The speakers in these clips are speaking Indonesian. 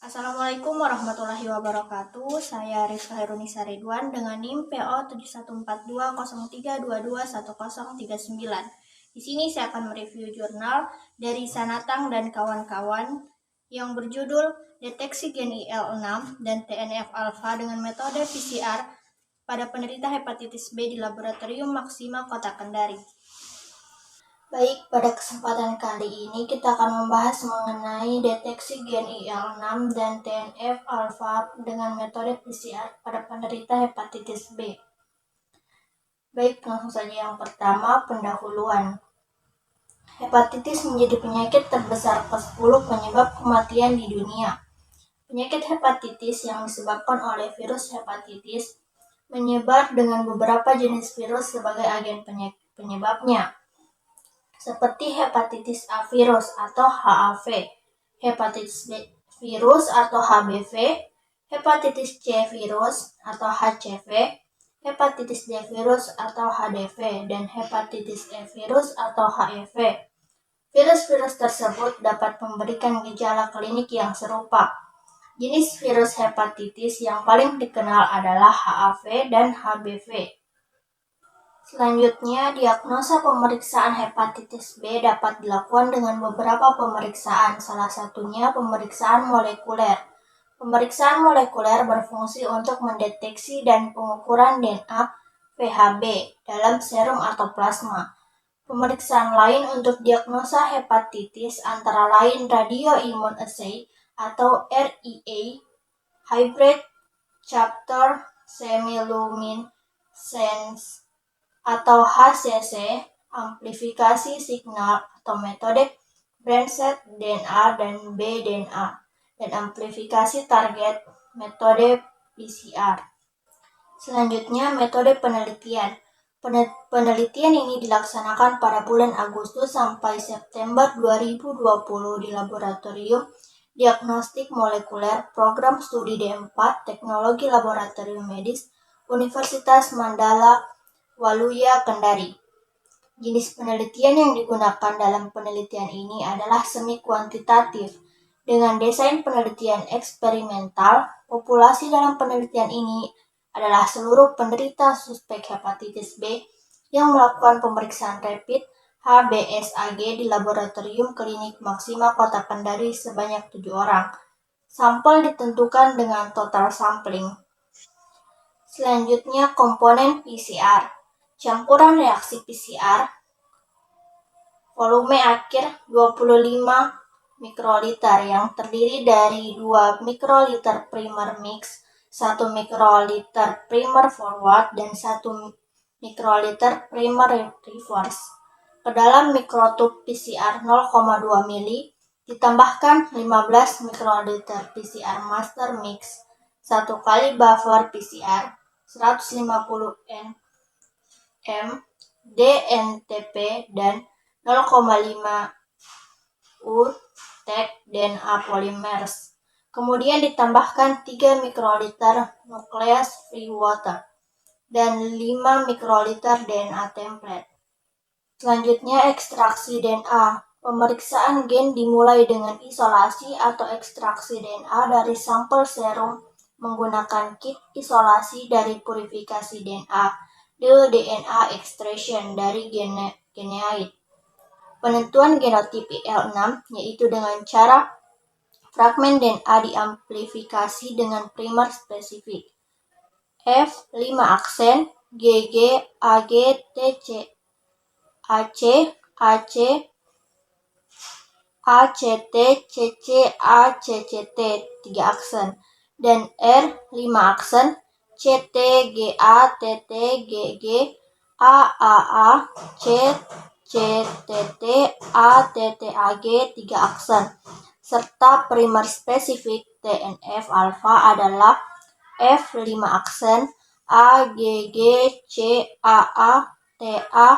Assalamualaikum warahmatullahi wabarakatuh. Saya Rizka Herunisa Ridwan dengan NIM PO 714203221039. Di sini saya akan mereview jurnal dari Sanatang dan kawan-kawan yang berjudul Deteksi Gen IL6 dan TNF-alfa dengan metode PCR pada penderita hepatitis B di Laboratorium Maksima Kota Kendari. Baik, pada kesempatan kali ini kita akan membahas mengenai deteksi gen IL6 dan TNF-alfa dengan metode PCR pada penderita hepatitis B. Baik, langsung saja yang pertama, pendahuluan. Hepatitis menjadi penyakit terbesar ke-10 penyebab kematian di dunia. Penyakit hepatitis yang disebabkan oleh virus hepatitis menyebar dengan beberapa jenis virus sebagai agen penyebabnya, seperti hepatitis A virus atau HAV, hepatitis B virus atau HBV, hepatitis C virus atau HCV, hepatitis D virus atau HDV, dan hepatitis E virus atau HEV. Virus-virus tersebut dapat memberikan gejala klinik yang serupa. Jenis virus hepatitis yang paling dikenal adalah HAV dan HBV. Selanjutnya, diagnosa pemeriksaan hepatitis B dapat dilakukan dengan beberapa pemeriksaan, salah satunya pemeriksaan molekuler. Pemeriksaan molekuler berfungsi untuk mendeteksi dan pengukuran DNA VHB dalam serum atau plasma. Pemeriksaan lain untuk diagnosa hepatitis antara lain radioimmunoassay atau RIA, hybrid chapter chemiluminescence atau HCC, amplifikasi signal atau metode branched DNA dan bDNA, dan amplifikasi target metode PCR. Selanjutnya, metode penelitian. Penelitian ini dilaksanakan pada bulan Agustus sampai September 2020 di Laboratorium Diagnostik Molekuler Program Studi D4 Teknologi Laboratorium Medis Universitas Mandala Waluya Kendari. Jenis penelitian yang digunakan dalam penelitian ini adalah semi kuantitatif. Dengan desain penelitian eksperimental, populasi dalam penelitian ini adalah seluruh penderita suspek hepatitis B yang melakukan pemeriksaan rapid HBsAg di Laboratorium Klinik Maksima Kota Kendari sebanyak 7 orang. Sampel ditentukan dengan total sampling. Selanjutnya, komponen PCR. Campuran reaksi PCR, volume akhir 25 mikroliter yang terdiri dari 2 mikroliter primer mix, 1 mikroliter primer forward, dan 1 mikroliter primer reverse. Ke dalam mikrotub PCR 0,2 mili ditambahkan 15 mikroliter PCR master mix, 1 kali buffer PCR 150 DNTP dan 0,5 U-Tech DNA polymers. Kemudian ditambahkan 3 mikroliter nucleus free water dan 5 mikroliter DNA template. Selanjutnya, ekstraksi DNA. Pemeriksaan gen dimulai dengan isolasi atau ekstraksi DNA dari sampel serum menggunakan kit isolasi dari purifikasi DNA. DNA extraction dari geneid. Penentuan genotip IL6 yaitu dengan cara fragmen DNA diamplifikasi dengan primer spesifik F5 aksen GG AG TC AC AC ACT CC ACCT 3 aksen dan R5 aksen CT GA TT GG AAA C CTT ATT AG 3 aksen serta primer spesifik TNF-alfa adalah F5 aksen AGG CAA TA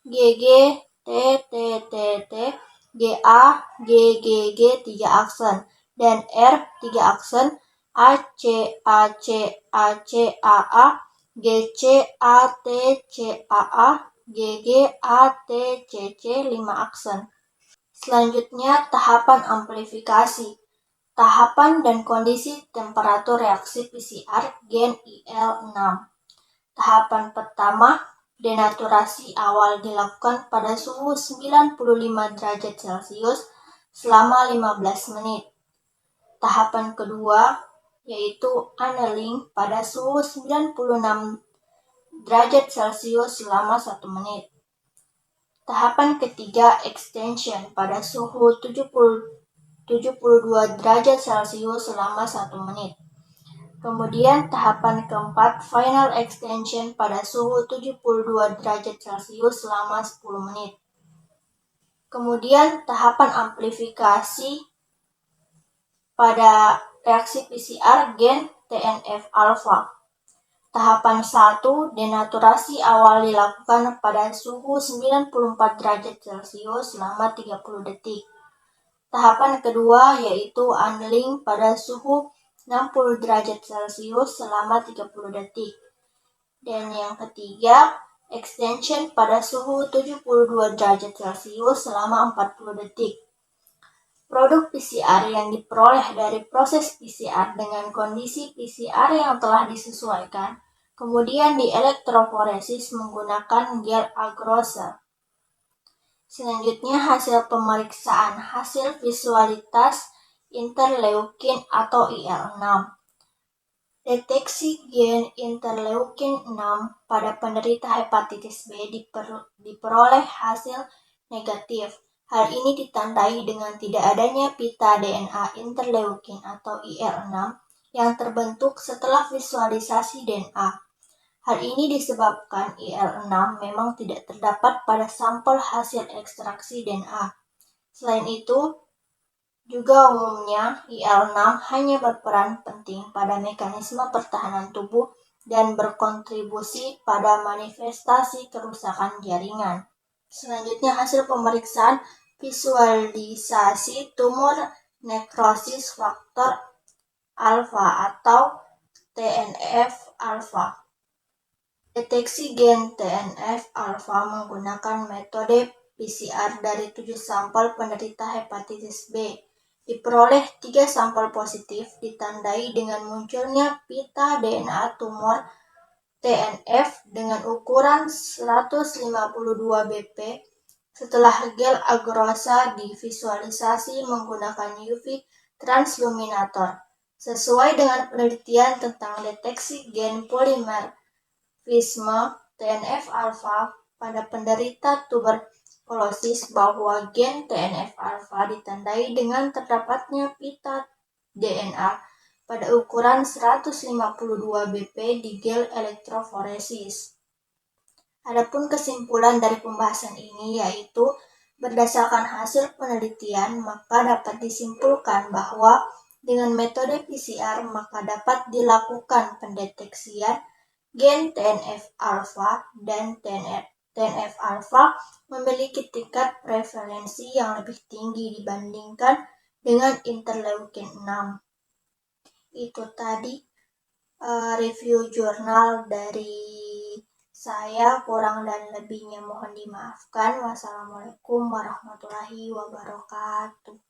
GG TTTT GA GGG 3 aksen dan R 3 aksen AC AC AC AA GCATCAA, GGATCC 5 aksen. Selanjutnya, tahapan amplifikasi. Tahapan dan kondisi temperatur reaksi PCR gen IL-6. Tahapan pertama, denaturasi awal dilakukan pada suhu 95 derajat Celcius selama 15 menit. Tahapan kedua, yaitu annealing pada suhu 96 derajat Celcius selama 1 menit. Tahapan ketiga, extension pada suhu 72 derajat Celcius selama 1 menit. Kemudian tahapan keempat, final extension pada suhu 72 derajat Celcius selama 10 menit. Kemudian tahapan amplifikasi pada reaksi PCR gen TNF-alfa. Tahapan 1, denaturasi awal dilakukan pada suhu 94 derajat Celcius selama 30 detik. Tahapan kedua yaitu annealing pada suhu 60 derajat Celcius selama 30 detik. Dan yang ketiga, extension pada suhu 72 derajat Celcius selama 40 detik. Produk PCR yang diperoleh dari proses PCR dengan kondisi PCR yang telah disesuaikan, kemudian dielektroforesis menggunakan gel agarose. Selanjutnya, hasil pemeriksaan hasil visualitas interleukin atau IL-6. Deteksi gen interleukin 6 pada penderita hepatitis B diperoleh hasil negatif. Hal ini ditandai dengan tidak adanya pita DNA interleukin atau IL-6 yang terbentuk setelah visualisasi DNA. Hal ini disebabkan IL-6 memang tidak terdapat pada sampel hasil ekstraksi DNA. Selain itu, juga umumnya IL-6 hanya berperan penting pada mekanisme pertahanan tubuh dan berkontribusi pada manifestasi kerusakan jaringan. Selanjutnya, hasil pemeriksaan visualisasi tumor nekrosis faktor alfa atau TNF-alfa. Deteksi gen TNF-alfa menggunakan metode PCR dari 7 sampel penderita hepatitis B. Diperoleh 3 sampel positif ditandai dengan munculnya pita DNA tumor TNF dengan ukuran 152 bp setelah gel agarose divisualisasi menggunakan UV transluminator. Sesuai dengan penelitian tentang deteksi gen polimerfisme TNF-alfa pada penderita tuberkulosis bahwa gen TNF-alfa ditandai dengan terdapatnya pita DNA pada ukuran 152 bp di gel elektroforesis. Adapun kesimpulan dari pembahasan ini yaitu berdasarkan hasil penelitian maka dapat disimpulkan bahwa dengan metode PCR maka dapat dilakukan pendeteksian gen TNF-alfa dan TNF-alfa memiliki tingkat prevalensi yang lebih tinggi dibandingkan dengan interleukin 6. Itu tadi review jurnal dari saya, kurang dan lebihnya mohon dimaafkan. Wassalamualaikum warahmatullahi wabarakatuh.